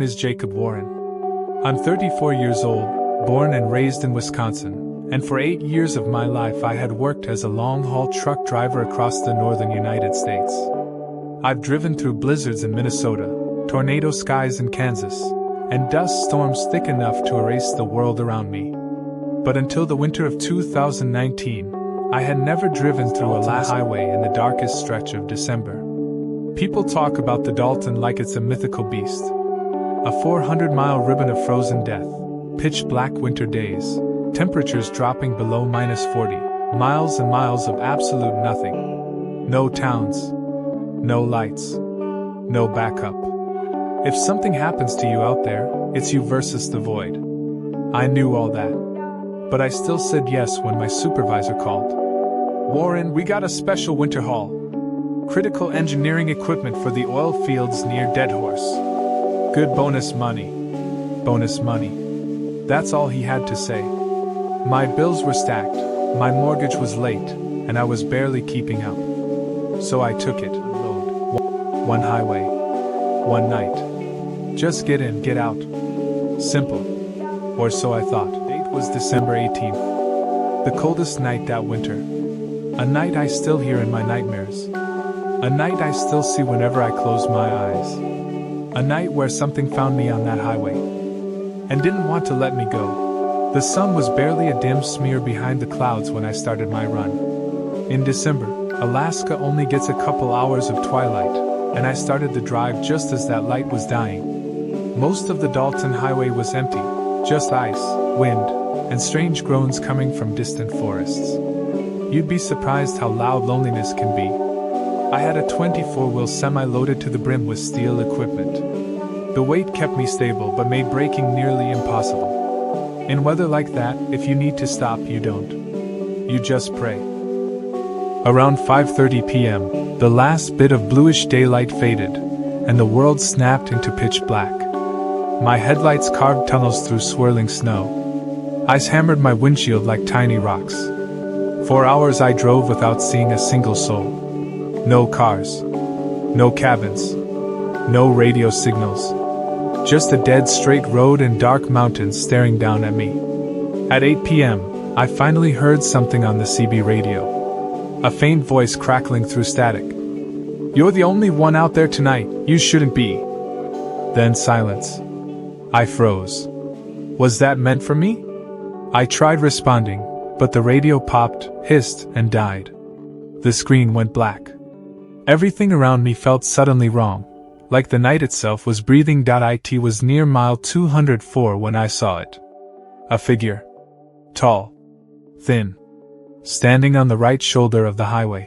name is Jacob Warren. I'm 34 years old, born and raised in Wisconsin, and for 8 years of my life I had worked as a long-haul truck driver across the northern United States. I've driven through blizzards in Minnesota, tornado skies in Kansas, and dust storms thick enough to erase the world around me. But until the winter of 2019, I had never driven through a last highway in the darkest stretch of December. People talk about the Dalton like it's a mythical beast. A 400-mile ribbon of frozen death, pitch-black winter days, temperatures dropping below -40, miles and miles of absolute nothing. No towns. No lights. No backup. If something happens to you out there, it's you versus the void. I knew all that. But I still said yes when my supervisor called. Warren, we got a special winter haul. Critical engineering equipment for the oil fields near Deadhorse. Good bonus money. Bonus money. That's all he had to say. My bills were stacked, my mortgage was late, and I was barely keeping up. So I took it. One highway. One night. Just get in, get out. Simple. Or so I thought. Date was December 18th. The coldest night that winter. A night I still hear in my nightmares. A night I still see whenever I close my eyes. A night where something found me on that highway and didn't want to let me go. The sun was barely a dim smear behind the clouds when I started my run. In December, Alaska only gets a couple hours of twilight, and I started the drive just as that light was dying. Most of the Dalton highway was empty, just ice, wind, and strange groans coming from distant forests. You'd be surprised how loud loneliness can be. I had a 24-wheel semi loaded to the brim with steel equipment. The weight kept me stable but made braking nearly impossible. In weather like that, if you need to stop, you don't. You just pray. Around 5:30 p.m., the last bit of bluish daylight faded, and the world snapped into pitch black. My headlights carved tunnels through swirling snow. Ice hammered my windshield like tiny rocks. 4 hours I drove without seeing a single soul. No cars. No cabins. No radio signals. Just a dead straight road and dark mountains staring down at me. At 8 p.m., I finally heard something on the CB radio. A faint voice crackling through static. "You're the only one out there tonight, you shouldn't be." Then silence. I froze. Was that meant for me? I tried responding, but the radio popped, hissed, and died. The screen went black. Everything around me felt suddenly wrong, like the night itself was breathing. It was near mile 204 when I saw it. A figure. Tall. Thin. Standing on the right shoulder of the highway.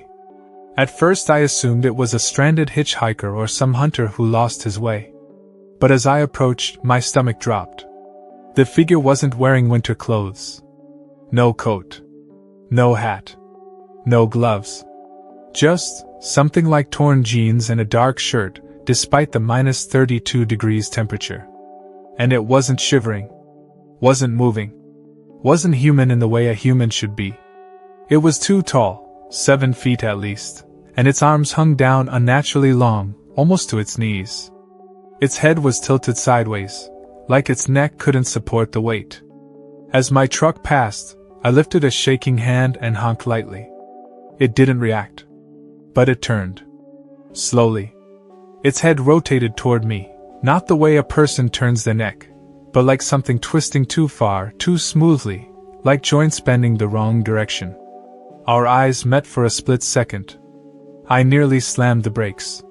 At first I assumed it was a stranded hitchhiker or some hunter who lost his way. But as I approached, my stomach dropped. The figure wasn't wearing winter clothes. No coat. No hat. No gloves. Just something like torn jeans and a dark shirt, despite the -32 degrees temperature. And it wasn't shivering. Wasn't moving. Wasn't human in the way a human should be. It was too tall, 7 feet at least, and its arms hung down unnaturally long, almost to its knees. Its head was tilted sideways, like its neck couldn't support the weight. As my truck passed, I lifted a shaking hand and honked lightly. It didn't react. But it turned. Slowly. Its head rotated toward me, not the way a person turns their neck, but like something twisting too far, too smoothly, like joints bending the wrong direction. Our eyes met for a split second. I nearly slammed the brakes.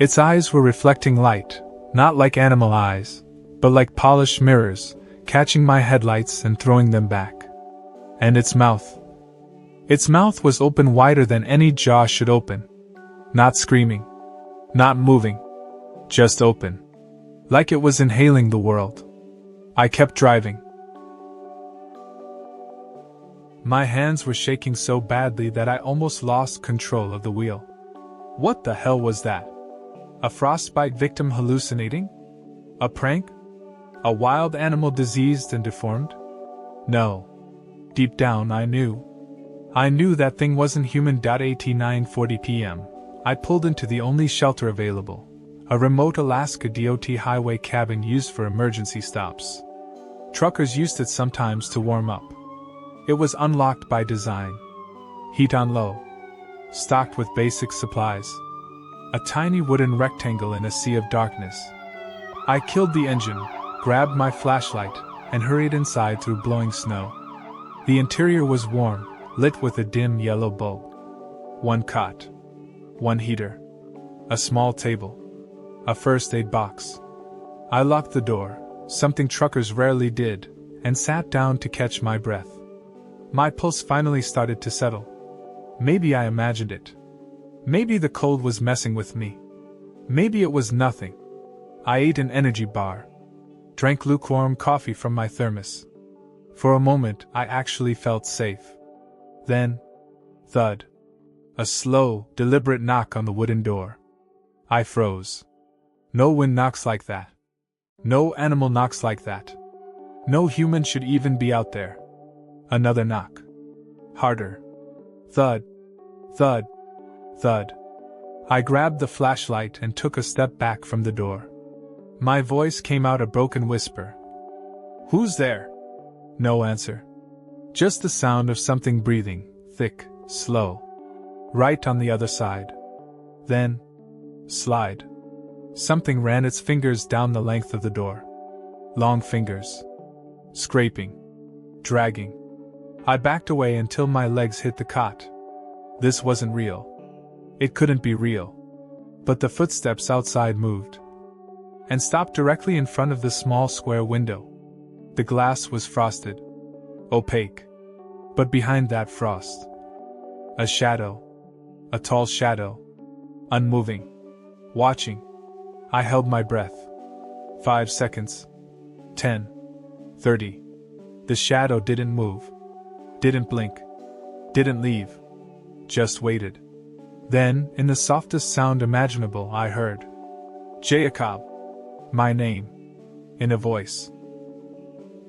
Its eyes were reflecting light, not like animal eyes, but like polished mirrors, catching my headlights and throwing them back. And its mouth. Its mouth was open wider than any jaw should open. Not screaming. Not moving. Just open. Like it was inhaling the world. I kept driving. My hands were shaking so badly that I almost lost control of the wheel. What the hell was that? A frostbite victim hallucinating? A prank? A wild animal diseased and deformed? No. Deep down I knew. I knew that thing wasn't human. At 9:40 p.m., I pulled into the only shelter available, A remote Alaska DOT highway cabin used for emergency stops. Truckers used it sometimes to warm up. It was unlocked by design. Heat on low. Stocked with basic supplies. A tiny wooden rectangle in a sea of darkness. I killed the engine, grabbed my flashlight, and hurried inside through blowing snow. The interior was warm, lit with a dim yellow bulb. One cot. One heater. A small table. A first aid box. I locked the door, something truckers rarely did, and sat down to catch my breath. My pulse finally started to settle. Maybe I imagined it. Maybe the cold was messing with me. Maybe it was nothing. I ate an energy bar. Drank lukewarm coffee from my thermos. For a moment, I actually felt safe. Then, thud. A slow, deliberate knock on the wooden door. I froze. No wind knocks like that. No animal knocks like that. No human should even be out there. Another knock. Harder. Thud. Thud. Thud. I grabbed the flashlight and took a step back from the door. My voice came out a broken whisper. "Who's there?" No answer. Just the sound of something breathing, thick, slow. Right on the other side. Then, slide. Something ran its fingers down the length of the door. Long fingers. Scraping. Dragging. I backed away until my legs hit the cot. This wasn't real. It couldn't be real. But the footsteps outside moved. And stopped directly in front of the small square window. The glass was frosted. Opaque. But behind that frost. A shadow. A tall shadow. Unmoving. Watching. I held my breath. 5 seconds. 10. 30. The shadow didn't move. Didn't blink. Didn't leave. Just waited. Then, in the softest sound imaginable, I heard Jacob. My name. In a voice.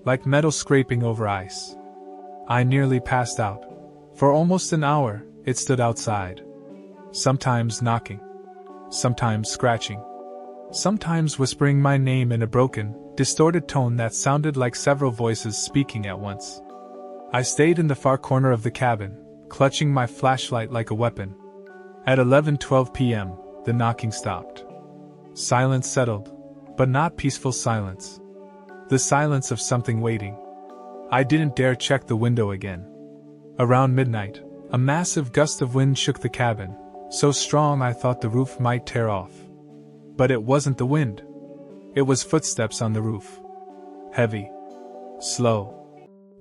Like metal scraping over ice. I nearly passed out. For almost an hour, it stood outside. Sometimes knocking. Sometimes scratching. Sometimes whispering my name in a broken, distorted tone that sounded like several voices speaking at once. I stayed in the far corner of the cabin, clutching my flashlight like a weapon. At 11:12 p.m., the knocking stopped. Silence settled, but not peaceful silence. The silence of something waiting. I didn't dare check the window again. Around midnight, a massive gust of wind shook the cabin, so strong I thought the roof might tear off. But it wasn't the wind. It was footsteps on the roof. Heavy. Slow.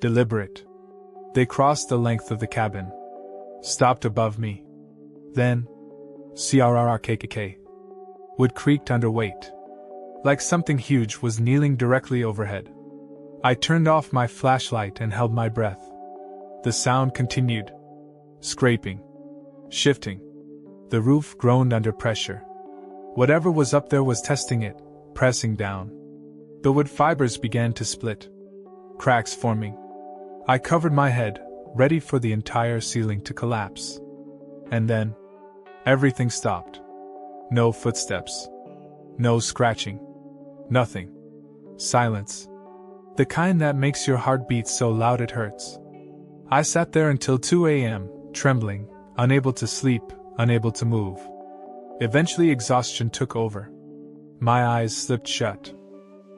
Deliberate. They crossed the length of the cabin. Stopped above me. Then, crrrkkk. Wood creaked under weight. Like something huge was kneeling directly overhead. I turned off my flashlight and held my breath. The sound continued. Scraping. Shifting. The roof groaned under pressure. Whatever was up there was testing it, pressing down. The wood fibers began to split. Cracks forming. I covered my head, ready for the entire ceiling to collapse. And then, everything stopped. No footsteps. No scratching. Nothing. Silence. The kind that makes your heart beat so loud it hurts. I sat there until 2 a.m., trembling, unable to sleep, unable to move. Eventually exhaustion took over. My eyes slipped shut.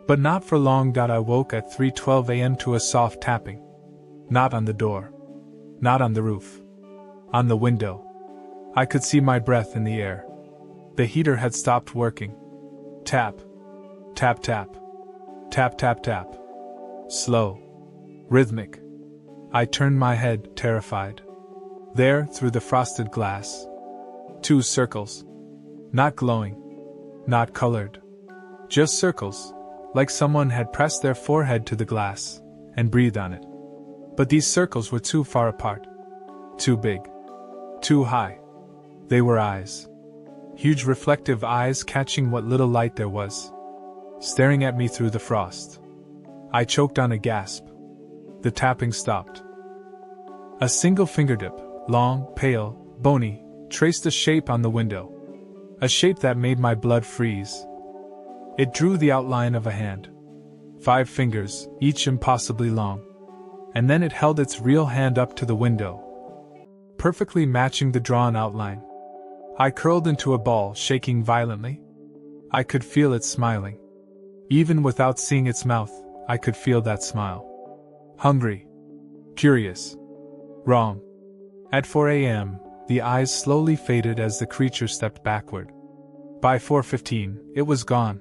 But not for long. I woke at 3:12 a.m. to a soft tapping. Not on the door. Not on the roof. On the window. I could see my breath in the air. The heater had stopped working. Tap. Tap tap. Tap tap tap. Slow. Rhythmic. I turned my head, terrified. There, through the frosted glass. 2 circles. Not glowing. Not colored. Just circles, like someone had pressed their forehead to the glass and breathed on it. But these circles were too far apart. Too big. Too high. They were eyes. Huge reflective eyes catching what little light there was. Staring at me through the frost. I choked on a gasp. The tapping stopped. A single fingertip, long, pale, bony, traced a shape on the window. A shape that made my blood freeze. It drew the outline of a hand. 5 fingers, each impossibly long. And then it held its real hand up to the window, perfectly matching the drawn outline. I curled into a ball, shaking violently. I could feel it smiling. Even without seeing its mouth, I could feel that smile. Hungry. Curious. Wrong. At 4 a.m., the eyes slowly faded as the creature stepped backward. By 4:15, it was gone.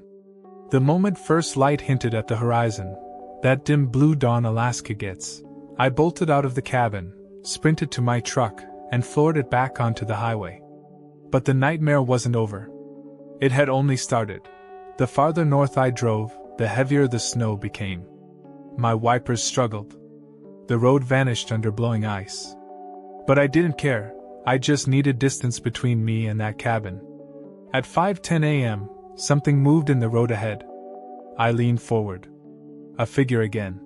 The moment first light hinted at the horizon, that dim blue dawn Alaska gets, I bolted out of the cabin, sprinted to my truck, and floored it back onto the highway. But the nightmare wasn't over. It had only started. The farther north I drove, the heavier the snow became. My wipers struggled. The road vanished under blowing ice. But I didn't care. I just needed distance between me and that cabin. At 5:10 a.m., something moved in the road ahead. I leaned forward. A figure again.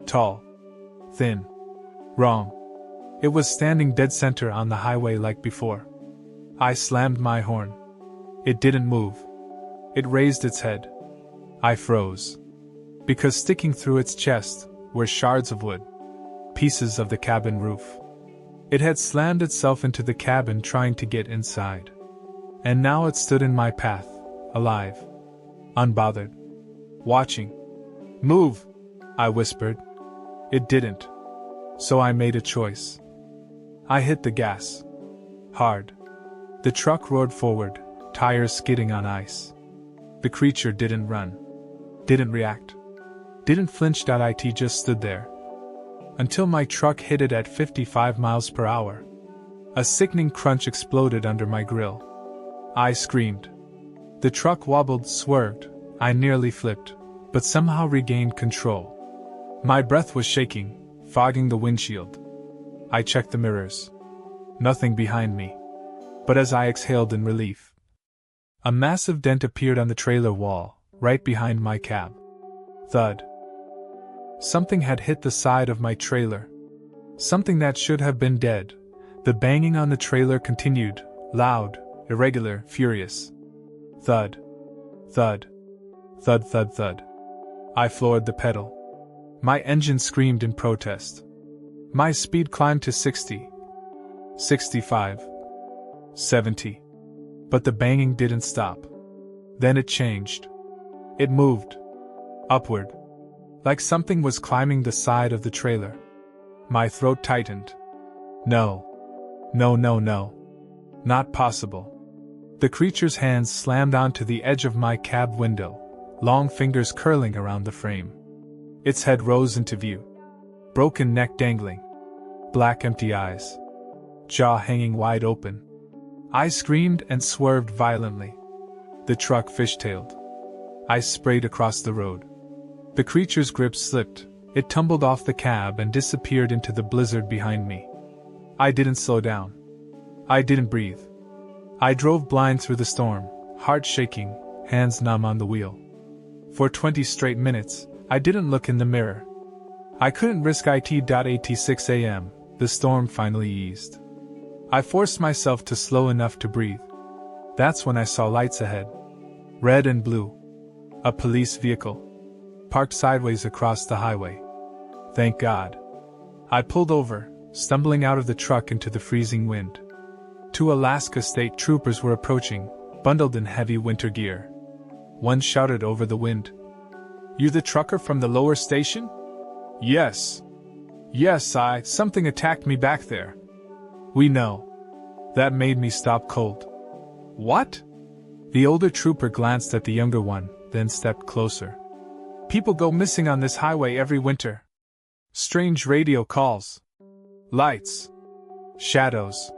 Tall. Thin. Wrong. It was standing dead center on the highway like before. I slammed my horn. It didn't move. It raised its head. I froze. Because sticking through its chest were shards of wood. Pieces of the cabin roof. It had slammed itself into the cabin trying to get inside. And now it stood in my path, alive. Unbothered. Watching. Move! I whispered. It didn't. So I made a choice. I hit the gas. Hard. The truck roared forward, tires skidding on ice. The creature didn't run. Didn't react. Didn't flinch. It just stood there. Until my truck hit it at 55 miles per hour. A sickening crunch exploded under my grill. I screamed. The truck wobbled, swerved. I nearly flipped, but somehow regained control. My breath was shaking, fogging the windshield. I checked the mirrors. Nothing behind me. But as I exhaled in relief, a massive dent appeared on the trailer wall, right behind my cab. Thud. Something had hit the side of my trailer. Something that should have been dead. The banging on the trailer continued, loud, irregular, furious. Thud. Thud. Thud, thud, thud. I floored the pedal. My engine screamed in protest. My speed climbed to 60. 65. 70. But the banging didn't stop. Then it changed. It moved. Upward. Like something was climbing the side of the trailer. My throat tightened. No. No, no, no. Not possible. The creature's hands slammed onto the edge of my cab window, long fingers curling around the frame. Its head rose into view. Broken neck dangling. Black empty eyes. Jaw hanging wide open. I screamed and swerved violently. The truck fishtailed. I sprayed across the road. The creature's grip slipped. It tumbled off the cab and disappeared into the blizzard behind me. I didn't slow down. I didn't breathe. I drove blind through the storm, heart shaking, hands numb on the wheel. For 20 straight minutes, I didn't look in the mirror. I couldn't risk it. At 6 a.m., the storm finally eased. I forced myself to slow enough to breathe. That's when I saw lights ahead. Red and blue. A police vehicle. Parked sideways across the highway. Thank God. I pulled over, stumbling out of the truck into the freezing wind. 2 Alaska state troopers were approaching, bundled in heavy winter gear. One shouted over the wind. "You the trucker from the lower station?" "Yes. Yes, something attacked me back there." "We know." That made me stop cold. "What?" The older trooper glanced at the younger one, then stepped closer. "People go missing on this highway every winter. Strange radio calls. Lights. Shadows.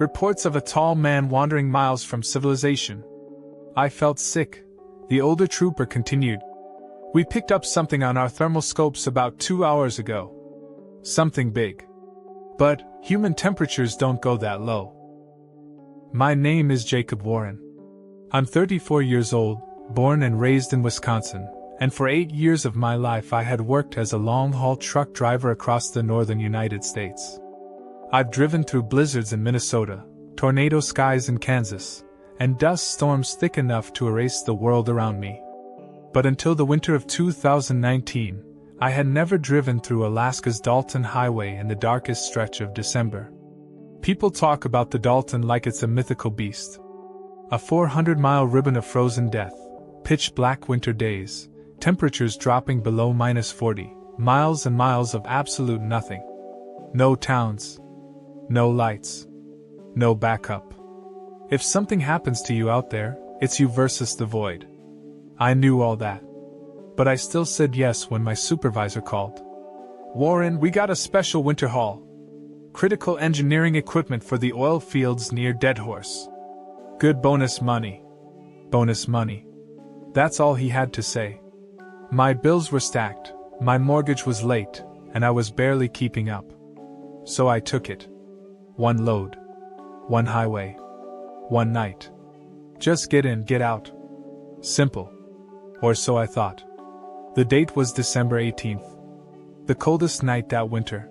Reports of a tall man wandering miles from civilization." I felt sick. The older trooper continued. "We picked up something on our thermal scopes about 2 hours ago. Something big. But human temperatures don't go that low." My name is Jacob Warren. I'm 34 years old, born and raised in Wisconsin, and for 8 years of my life I had worked as a long-haul truck driver across the northern United States. I've driven through blizzards in Minnesota, tornado skies in Kansas, and dust storms thick enough to erase the world around me. But until the winter of 2019, I had never driven through Alaska's Dalton Highway in the darkest stretch of December. People talk about the Dalton like it's a mythical beast. A 400-mile ribbon of frozen death, pitch-black winter days, temperatures dropping below -40, miles and miles of absolute nothing. No towns. No lights. No backup. If something happens to you out there, it's you versus the void. I knew all that. But I still said yes when my supervisor called. "Warren, we got a special winter haul. Critical engineering equipment for the oil fields near Deadhorse. Good bonus money." Bonus money. That's all he had to say. My bills were stacked, my mortgage was late, and I was barely keeping up. So I took it. One load. One highway. One night. Just get in, get out. Simple. Or so I thought. The date was December 18th. The coldest night that winter.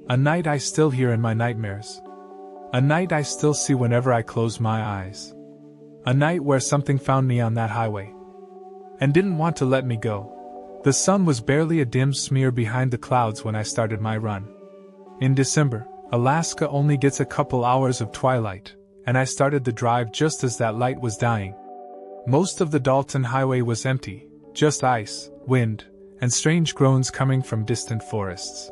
A night I still hear in my nightmares. A night I still see whenever I close my eyes. A night where something found me on that highway. And didn't want to let me go. The sun was barely a dim smear behind the clouds when I started my run. In December, Alaska only gets a couple hours of twilight, and I started the drive just as that light was dying. Most of the Dalton Highway was empty, just ice, wind, and strange groans coming from distant forests.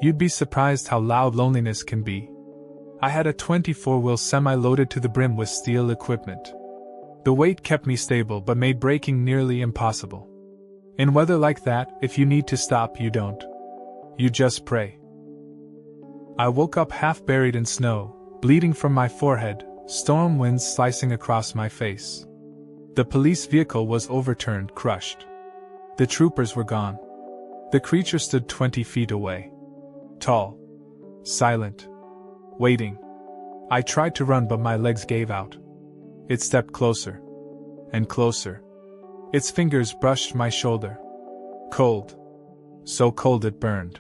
You'd be surprised how loud loneliness can be. I had a 24-wheel semi loaded to the brim with steel equipment. The weight kept me stable but made braking nearly impossible. In weather like that, if you need to stop, you don't. You just pray. I woke up half buried in snow, bleeding from my forehead, storm winds slicing across my face. The police vehicle was overturned, crushed. The troopers were gone. The creature stood 20 feet away. Tall. Silent. Waiting. I tried to run but my legs gave out. It stepped closer. And closer. Its fingers brushed my shoulder. Cold. So cold it burned.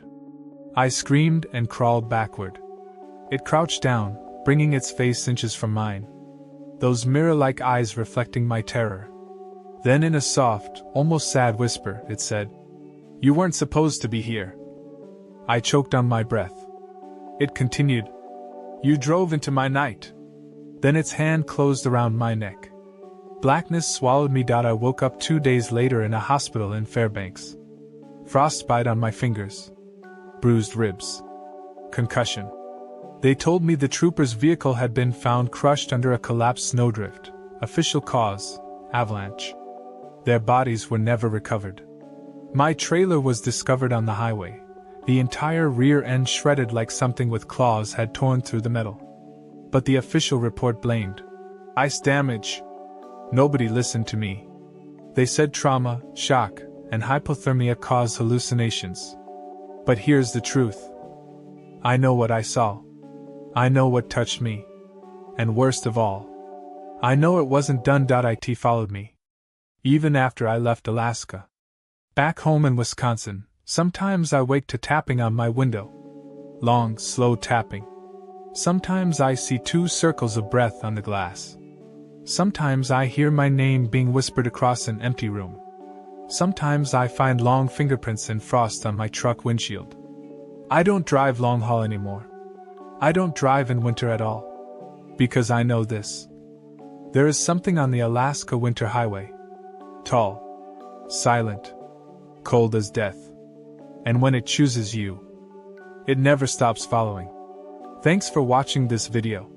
I screamed and crawled backward. It crouched down, bringing its face inches from mine. Those mirror-like eyes reflecting my terror. Then in a soft, almost sad whisper, it said, "You weren't supposed to be here." I choked on my breath. It continued, "You drove into my night." Then its hand closed around my neck. Blackness swallowed me. I woke up 2 days later in a hospital in Fairbanks. Frostbite on my fingers. Bruised ribs. Concussion. They told me the trooper's vehicle had been found crushed under a collapsed snowdrift. Official cause, avalanche. Their bodies were never recovered. My trailer was discovered on the highway, the entire rear end shredded like something with claws had torn through the metal. But the official report blamed ice damage. Nobody listened to me. They said trauma, shock, and hypothermia caused hallucinations. But here's the truth. I know what I saw. I know what touched me. And worst of all, I know it wasn't done. It followed me. Even after I left Alaska. Back home in Wisconsin, sometimes I wake to tapping on my window. Long, slow tapping. Sometimes I see 2 circles of breath on the glass. Sometimes I hear my name being whispered across an empty room. Sometimes I find long fingerprints in frost on my truck windshield. I don't drive long haul anymore. I don't drive in winter at all. Because I know this. There is something on the Alaska winter highway. Tall. Silent. Cold as death. And when it chooses you, it never stops following. Thanks for watching this video.